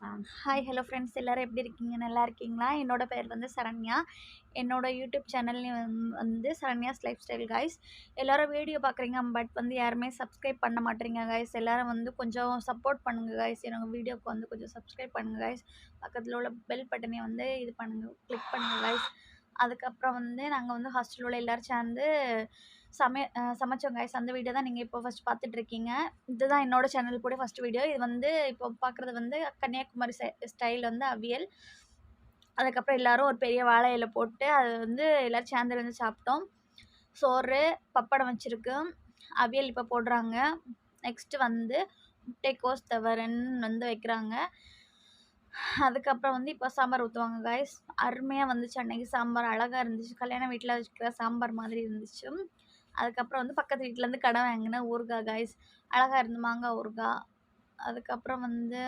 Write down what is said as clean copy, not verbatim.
Hi hello friends எல்லோரும் எப்படி இருக்கீங்க? நல்லா இருக்கீங்களா? என்னோட பேர் வந்து சரண்யா. என்னோட யூடியூப் சேனல் வந்து சரண்யாஸ் லைஃப் ஸ்டைல் கைஸ். எல்லோரும் வீடியோ பார்க்குறீங்க, பட் வந்து யாருமே சப்ஸ்கிரைப் பண்ண மாட்டேறீங்க கைஸ். எல்லோரும் வந்து கொஞ்சம் சப்போர்ட் பண்ணுங்கள் கைஸ். என்னோட வீடியோக்கு வந்து கொஞ்சம் சப்ஸ்கிரைப் பண்ணுங்கள் கைஸ். பக்கத்தில் உள்ள பெல் பட்டனை வந்து இது பண்ணுங்கள், கிளிக் பண்ணுங்கள் கைஸ். அதுக்கப்புறம் வந்து நாங்கள் வந்து ஹாஸ்டலில் உள்ள எல்லோரும் சேர்ந்து சமைச்சோம் கைஸ். அந்த வீடியோ தான் நீங்கள் இப்போ ஃபஸ்ட் பார்த்துட்ருக்கீங்க. இதுதான் என்னோட சேனல் கூட ஃபஸ்ட் வீடியோ. இது வந்து இப்போ பார்க்குறது வந்து கன்னியாகுமரி ஸ்டைல் வந்து அவியல். அதுக்கப்புறம் எல்லோரும் ஒரு பெரிய வாழை இலை போட்டு அது வந்து எல்லோரும் சேர்ந்து வந்து சாப்பிட்டோம். சோறு, பப்படம் வச்சுருக்கு, அவியல் இப்போ போடுறாங்க. நெக்ஸ்ட்டு வந்து முட்டைக்கோஸ் துவரன் வந்து வைக்கிறாங்க. அதுக்கப்புறம் வந்து இப்போ சாம்பார் ஊற்றுவாங்க கைஸ். அருமையாக வந்துச்சு. அன்றைக்கி சாம்பார் அழகாக இருந்துச்சு. கல்யாண வீட்டில் வச்சுக்கிற சாம்பார் மாதிரி இருந்துச்சு. அதுக்கப்புறம் வந்து பக்கத்து வீட்டிலேருந்து கடை வாங்கின ஊறுகாய் கைஸ். அழகாக இருந்து மாங்காய் ஊறுகாய். அதுக்கப்புறம் வந்து